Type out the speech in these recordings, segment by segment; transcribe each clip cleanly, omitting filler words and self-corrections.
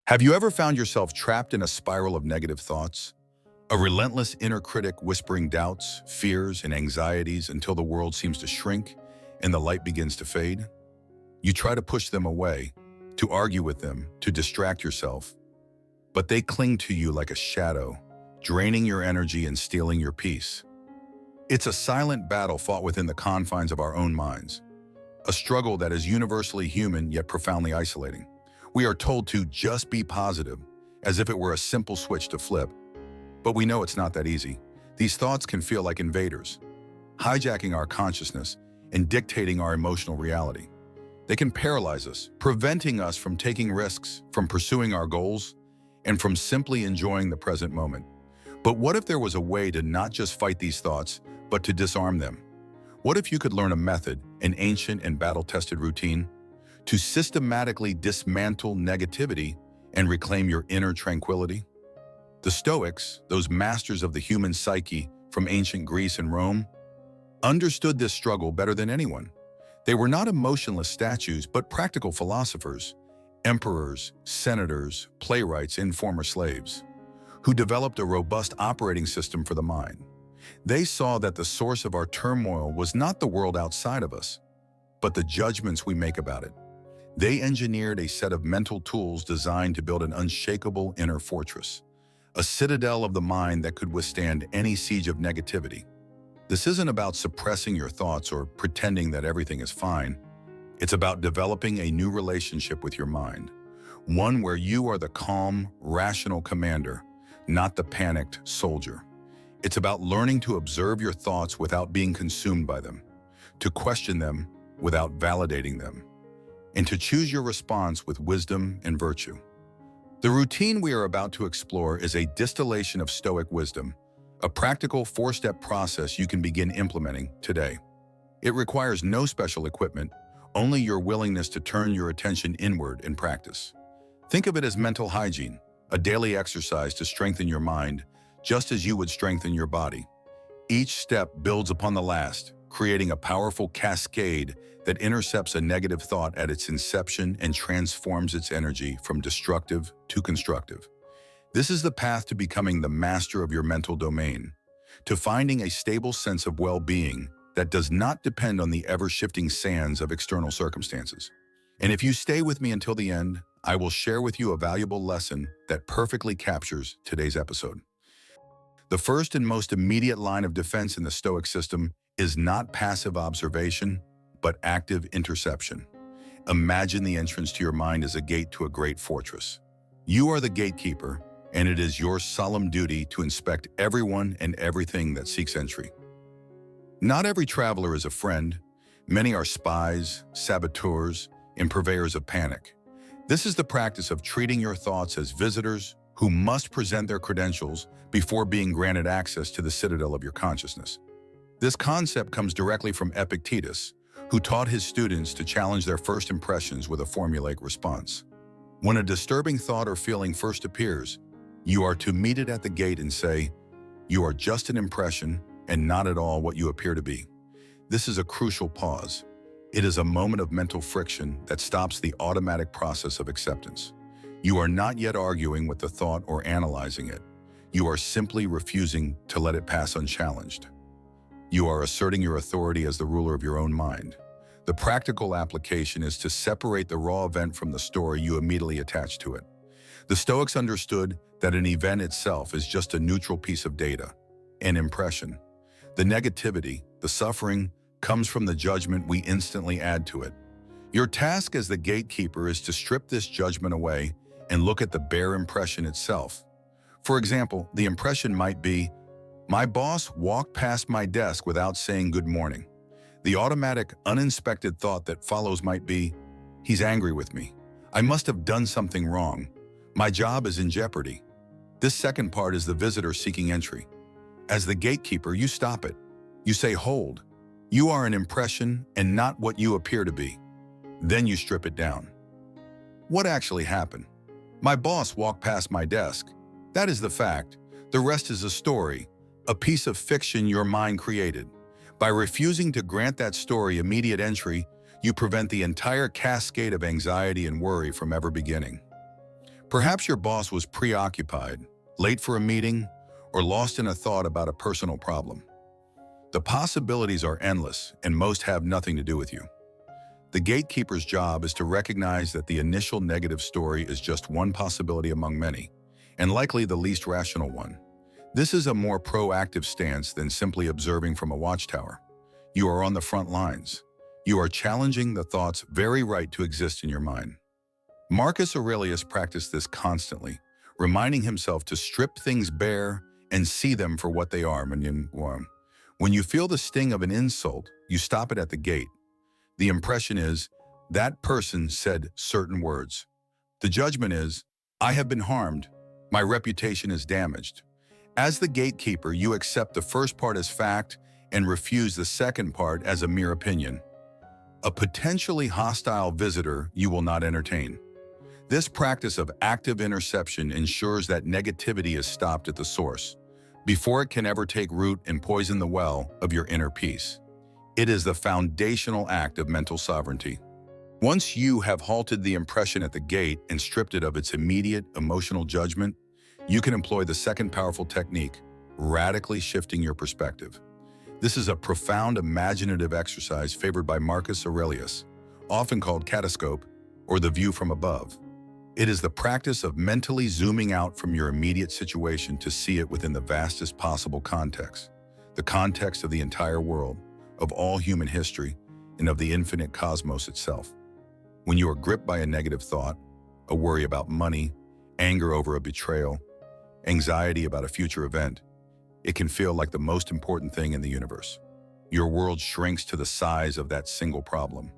Have you ever found yourself trapped in a spiral of negative thoughts? A relentless inner critic whispering doubts, fears, and anxieties until the world seems to shrink and the light begins to fade? You try to push them away, to argue with them, to distract yourself, but they cling to you like a shadow, draining your energy and stealing your peace. It's a silent battle fought within the confines of our own minds, a struggle that is universally human yet profoundly isolating. We are told to just be positive, as if it were a simple switch to flip. But we know it's not that easy. These thoughts can feel like invaders, hijacking our consciousness and dictating our emotional reality. They can paralyze us, preventing us from taking risks, from pursuing our goals, and from simply enjoying the present moment. But what if there was a way to not just fight these thoughts, but to disarm them? What if you could learn a method, an ancient and battle-tested routine, to systematically dismantle negativity and reclaim your inner tranquility? The Stoics, those masters of the human psyche from ancient Greece and Rome, understood this struggle better than anyone. They were not emotionless statues, but practical philosophers, emperors, senators, playwrights, and former slaves, who developed a robust operating system for the mind. They saw that the source of our turmoil was not the world outside of us, but the judgments we make about it. They engineered a set of mental tools designed to build an unshakable inner fortress, a citadel of the mind that could withstand any siege of negativity. This isn't about suppressing your thoughts or pretending that everything is fine. It's about developing a new relationship with your mind, one where you are the calm, rational commander, not the panicked soldier. It's about learning to observe your thoughts without being consumed by them, to question them without validating them, and to choose your response with wisdom and virtue. The routine we are about to explore is a distillation of Stoic wisdom, a practical four-step process you can begin implementing today. It requires no special equipment, only your willingness to turn your attention inward in practice. Think of it as mental hygiene, a daily exercise to strengthen your mind, just as you would strengthen your body. Each step builds upon the last, creating a powerful cascade that intercepts a negative thought at its inception and transforms its energy from destructive to constructive. This is the path to becoming the master of your mental domain, to finding a stable sense of well-being that does not depend on the ever-shifting sands of external circumstances. And if you stay with me until the end, I will share with you a valuable lesson that perfectly captures today's episode. The first and most immediate line of defense in the Stoic system is not passive observation, but active interception. Imagine the entrance to your mind as a gate to a great fortress. You are the gatekeeper, and it is your solemn duty to inspect everyone and everything that seeks entry. Not every traveler is a friend. Many are spies, saboteurs, and purveyors of panic. This is the practice of treating your thoughts as visitors who must present their credentials before being granted access to the citadel of your consciousness. This concept comes directly from Epictetus, who taught his students to challenge their first impressions with a formulaic response. When a disturbing thought or feeling first appears, you are to meet it at the gate and say, "You are just an impression and not at all what you appear to be." This is a crucial pause. It is a moment of mental friction that stops the automatic process of acceptance. You are not yet arguing with the thought or analyzing it. You are simply refusing to let it pass unchallenged. You are asserting your authority as the ruler of your own mind. The practical application is to separate the raw event from the story you immediately attach to it. The Stoics understood that an event itself is just a neutral piece of data, an impression. The negativity, the suffering, comes from the judgment we instantly add to it. Your task as the gatekeeper is to strip this judgment away and look at the bare impression itself. For example, the impression might be, "My boss walked past my desk without saying good morning." The automatic, uninspected thought that follows might be, "He's angry with me. I must have done something wrong. My job is in jeopardy." This second part is the visitor seeking entry. As the gatekeeper, you stop it. You say, "Hold. You are an impression and not what you appear to be." Then you strip it down. What actually happened? My boss walked past my desk. That is the fact. The rest is a story, a piece of fiction your mind created. By refusing to grant that story immediate entry, you prevent the entire cascade of anxiety and worry from ever beginning. Perhaps your boss was preoccupied, late for a meeting, or lost in a thought about a personal problem. The possibilities are endless, and most have nothing to do with you. The gatekeeper's job is to recognize that the initial negative story is just one possibility among many, and likely the least rational one. This is a more proactive stance than simply observing from a watchtower. You are on the front lines. You are challenging the thought's very right to exist in your mind. Marcus Aurelius practiced this constantly, reminding himself to strip things bare and see them for what they are. When you feel the sting of an insult, you stop it at the gate. The impression is, that person said certain words. The judgment is, I have been harmed. My reputation is damaged. As the gatekeeper, you accept the first part as fact and refuse the second part as a mere opinion. A potentially hostile visitor you will not entertain. This practice of active interception ensures that negativity is stopped at the source, before it can ever take root and poison the well of your inner peace. It is the foundational act of mental sovereignty. Once you have halted the impression at the gate and stripped it of its immediate emotional judgment, you can employ the second powerful technique, radically shifting your perspective. This is a profound imaginative exercise favored by Marcus Aurelius, often called catoscope or the view from above. It is the practice of mentally zooming out from your immediate situation to see it within the vastest possible context, the context of the entire world, of all human history, and of the infinite cosmos itself. When you are gripped by a negative thought, a worry about money, anger over a betrayal, anxiety about a future event, it can feel like the most important thing in the universe. Your world shrinks to the size of that single problem.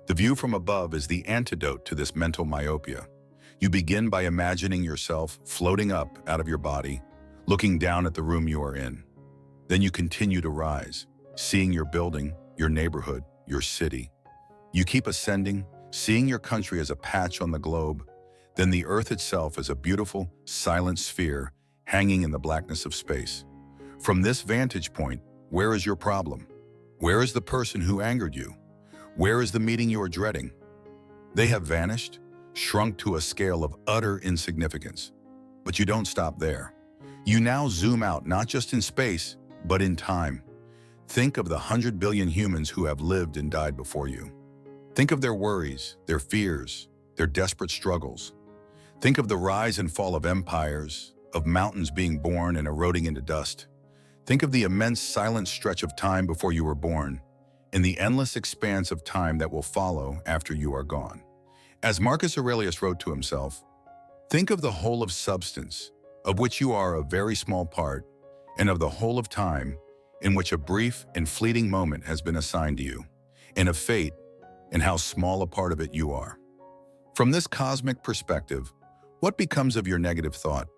The view from above is the antidote to this mental myopia. You begin by imagining yourself floating up out of your body, looking down at the room you are in. Then you continue to rise, seeing your building, your neighborhood, your city. You keep ascending, seeing your country as a patch on the globe, then the earth itself as a beautiful, silent sphere hanging in the blackness of space. From this vantage point, where is your problem? Where is the person who angered you? Where is the meeting you are dreading? They have vanished, shrunk to a scale of utter insignificance. But you don't stop there. You now zoom out not just in space, but in time. Think of the 100 billion humans who have lived and died before you. Think of their worries, their fears, their desperate struggles. Think of the rise and fall of empires, of mountains being born and eroding into dust. Think of the immense silent stretch of time before you were born, and the endless expanse of time that will follow after you are gone. As Marcus Aurelius wrote to himself, think of the whole of substance, of which you are a very small part, and of the whole of time, in which a brief and fleeting moment has been assigned to you, and of fate, and how small a part of it you are. From this cosmic perspective, what becomes of your negative thought?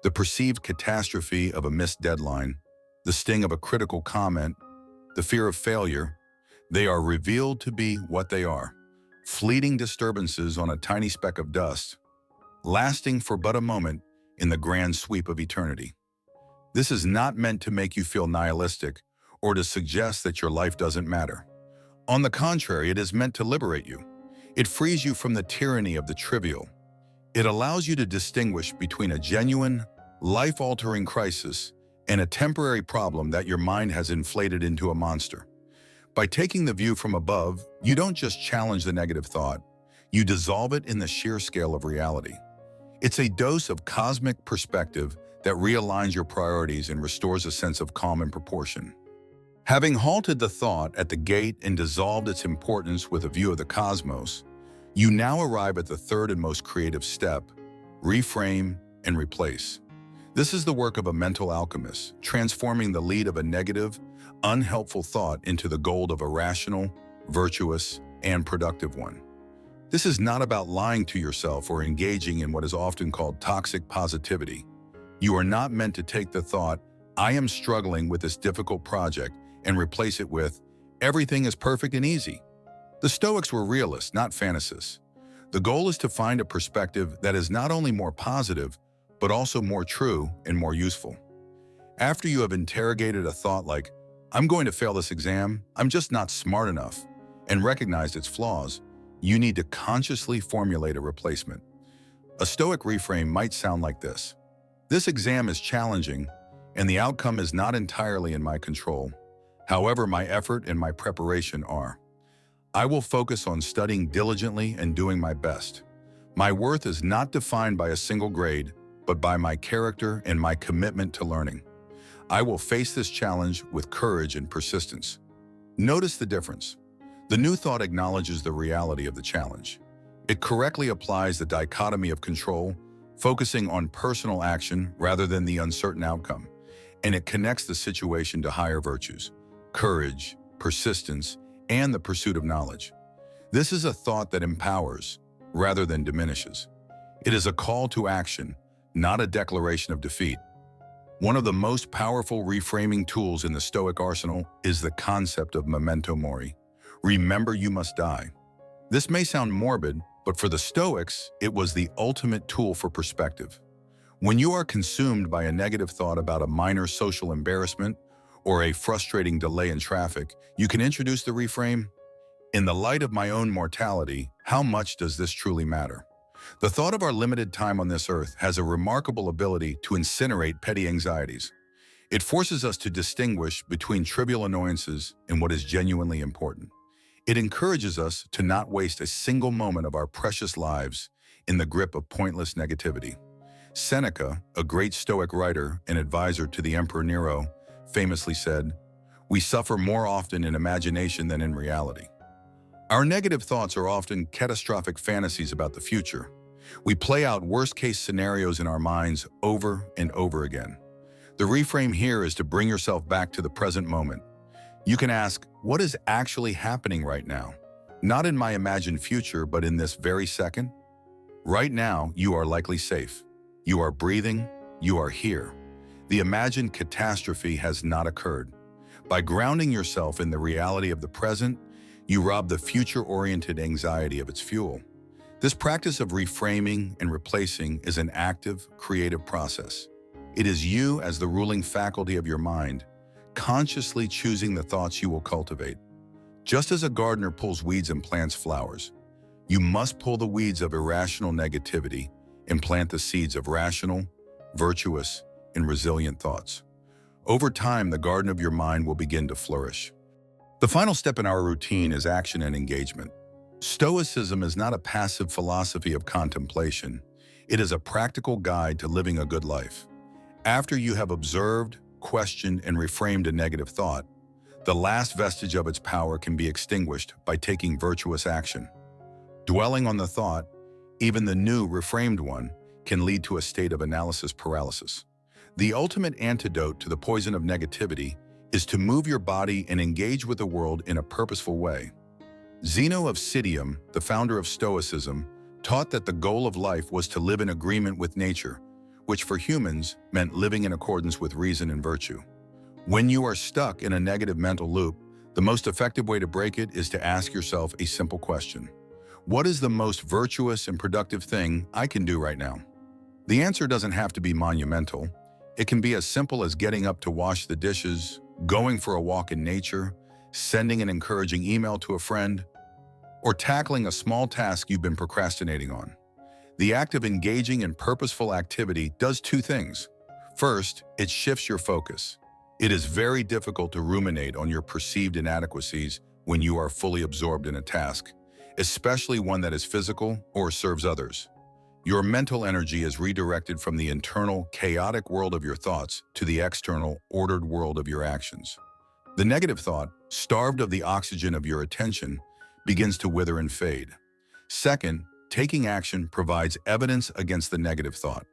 The perceived catastrophe of a missed deadline, the sting of a critical comment, the fear of failure, they are revealed to be what they are, fleeting disturbances on a tiny speck of dust, lasting for but a moment in the grand sweep of eternity. This is not meant to make you feel nihilistic or to suggest that your life doesn't matter. On the contrary, it is meant to liberate you. It frees you from the tyranny of the trivial. It allows you to distinguish between a genuine, life-altering crisis and a temporary problem that your mind has inflated into a monster. By taking the view from above, you don't just challenge the negative thought, you dissolve it in the sheer scale of reality. It's a dose of cosmic perspective that realigns your priorities and restores a sense of calm and proportion. Having halted the thought at the gate and dissolved its importance with a view of the cosmos, you now arrive at the third and most creative step, reframe and replace. This is the work of a mental alchemist, transforming the lead of a negative, unhelpful thought into the gold of a rational, virtuous, and productive one. This is not about lying to yourself or engaging in what is often called toxic positivity. You are not meant to take the thought, I am struggling with this difficult project, and replace it with, everything is perfect and easy. The Stoics were realists, not fantasists. The goal is to find a perspective that is not only more positive, but also more true and more useful. After you have interrogated a thought like, I'm going to fail this exam, I'm just not smart enough, and recognized its flaws, you need to consciously formulate a replacement. A Stoic reframe might sound like this. This exam is challenging, and the outcome is not entirely in my control. However, my effort and my preparation are. I will focus on studying diligently and doing my best. My worth is not defined by a single grade, but by my character and my commitment to learning. I will face this challenge with courage and persistence. Notice the difference. The new thought acknowledges the reality of the challenge. It correctly applies the dichotomy of control, focusing on personal action rather than the uncertain outcome, and it connects the situation to higher virtues, courage, persistence, and the pursuit of knowledge. This is a thought that empowers, rather than diminishes. It is a call to action, not a declaration of defeat. One of the most powerful reframing tools in the Stoic arsenal is the concept of memento mori. Remember, you must die. This may sound morbid, but for the Stoics, it was the ultimate tool for perspective. When you are consumed by a negative thought about a minor social embarrassment or a frustrating delay in traffic, you can introduce the reframe, "In the light of my own mortality, how much does this truly matter?" The thought of our limited time on this earth has a remarkable ability to incinerate petty anxieties. It forces us to distinguish between trivial annoyances and what is genuinely important. It encourages us to not waste a single moment of our precious lives in the grip of pointless negativity. Seneca, a great Stoic writer and advisor to the Emperor Nero, famously said, "We suffer more often in imagination than in reality." Our negative thoughts are often catastrophic fantasies about the future. We play out worst-case scenarios in our minds over and over again. The reframe here is to bring yourself back to the present moment. You can ask, what is actually happening right now? Not in my imagined future, but in this very second? Right now, you are likely safe. You are breathing. You are here. The imagined catastrophe has not occurred. By grounding yourself in the reality of the present, you rob the future-oriented anxiety of its fuel. This practice of reframing and replacing is an active, creative process. It is you, as the ruling faculty of your mind, consciously choosing the thoughts you will cultivate. Just as a gardener pulls weeds and plants flowers, you must pull the weeds of irrational negativity and plant the seeds of rational, virtuous, and resilient thoughts. Over time, the garden of your mind will begin to flourish. The final step in our routine is action and engagement. Stoicism is not a passive philosophy of contemplation. It is a practical guide to living a good life. After you have observed, questioned, and reframed a negative thought, the last vestige of its power can be extinguished by taking virtuous action. Dwelling on the thought, even the new, reframed one, can lead to a state of analysis paralysis. The ultimate antidote to the poison of negativity is to move your body and engage with the world in a purposeful way. Zeno of Citium, the founder of Stoicism, taught that the goal of life was to live in agreement with nature, which for humans meant living in accordance with reason and virtue. When you are stuck in a negative mental loop, the most effective way to break it is to ask yourself a simple question. What is the most virtuous and productive thing I can do right now? The answer doesn't have to be monumental. It can be as simple as getting up to wash the dishes, going for a walk in nature, sending an encouraging email to a friend, or tackling a small task you've been procrastinating on. The act of engaging in purposeful activity does two things. First, it shifts your focus. It is very difficult to ruminate on your perceived inadequacies when you are fully absorbed in a task, especially one that is physical or serves others. Your mental energy is redirected from the internal, chaotic world of your thoughts to the external, ordered world of your actions. The negative thought, starved of the oxygen of your attention, begins to wither and fade. Second, taking action provides evidence against the negative thought.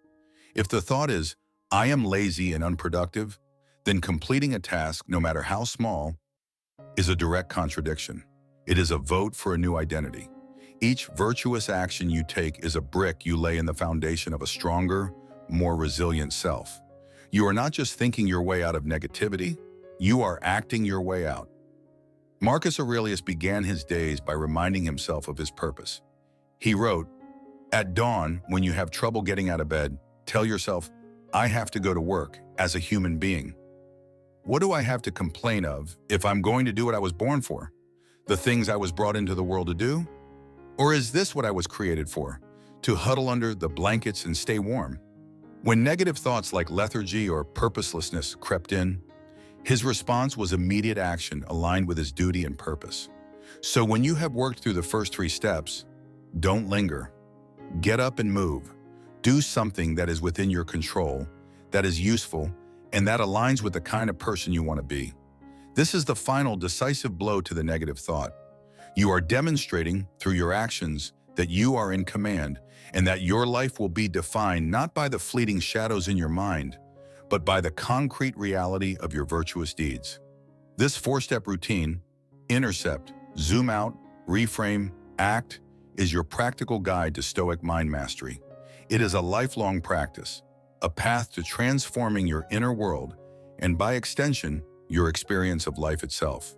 If the thought is, "I am lazy and unproductive," then completing a task, no matter how small, is a direct contradiction. It is a vote for a new identity. Each virtuous action you take is a brick you lay in the foundation of a stronger, more resilient self. You are not just thinking your way out of negativity, you are acting your way out. Marcus Aurelius began his days by reminding himself of his purpose. He wrote, "At dawn, when you have trouble getting out of bed, tell yourself, 'I have to go to work as a human being.' What do I have to complain of if I'm going to do what I was born for? The things I was brought into the world to do? Or is this what I was created for? to huddle under the blankets and stay warm. When negative thoughts like lethargy or purposelessness crept in, his response was immediate action aligned with his duty and purpose. So when you have worked through the first 3 steps, don't linger. Get up and move. Do something that is within your control, that is useful, and that aligns with the kind of person you want to be. This is the final decisive blow to the negative thought. You are demonstrating through your actions that you are in command and that your life will be defined not by the fleeting shadows in your mind, but by the concrete reality of your virtuous deeds. This 4-step routine, intercept, zoom out, reframe, act, is your practical guide to Stoic mind mastery. It is a lifelong practice, a path to transforming your inner world and, by extension, your experience of life itself.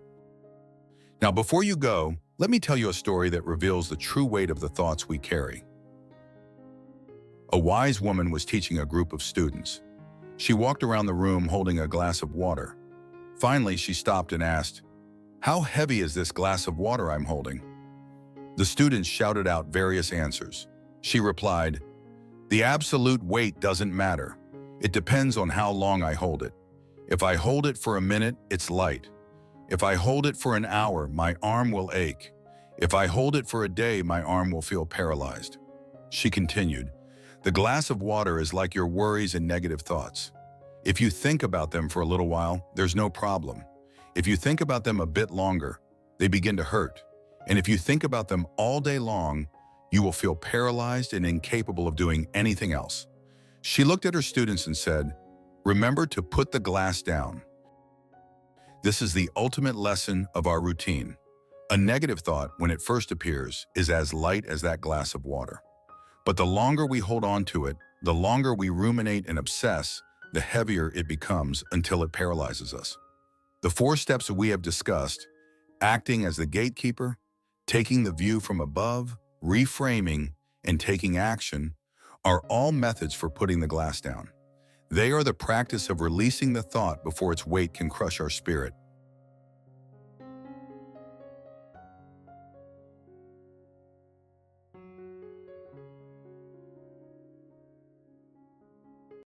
Now, before you go, let me tell you a story that reveals the true weight of the thoughts we carry. A wise woman was teaching a group of students. She walked around the room holding a glass of water. Finally, she stopped and asked, "How heavy is this glass of water I'm holding?" The students shouted out various answers. She replied, "The absolute weight doesn't matter. It depends on how long I hold it. If I hold it for a minute, it's light. If I hold it for an hour, my arm will ache. If I hold it for a day, my arm will feel paralyzed." She continued, "The glass of water is like your worries and negative thoughts. If you think about them for a little while, there's no problem. If you think about them a bit longer, they begin to hurt. And if you think about them all day long, you will feel paralyzed and incapable of doing anything else." She looked at her students and said, "Remember to put the glass down." This is the ultimate lesson of our routine. A negative thought, when it first appears, is as light as that glass of water. But the longer we hold on to it, the longer we ruminate and obsess, the heavier it becomes until it paralyzes us. The 4 steps that we have discussed, acting as the gatekeeper, taking the view from above, reframing, and taking action, are all methods for putting the glass down. They are the practice of releasing the thought before its weight can crush our spirit.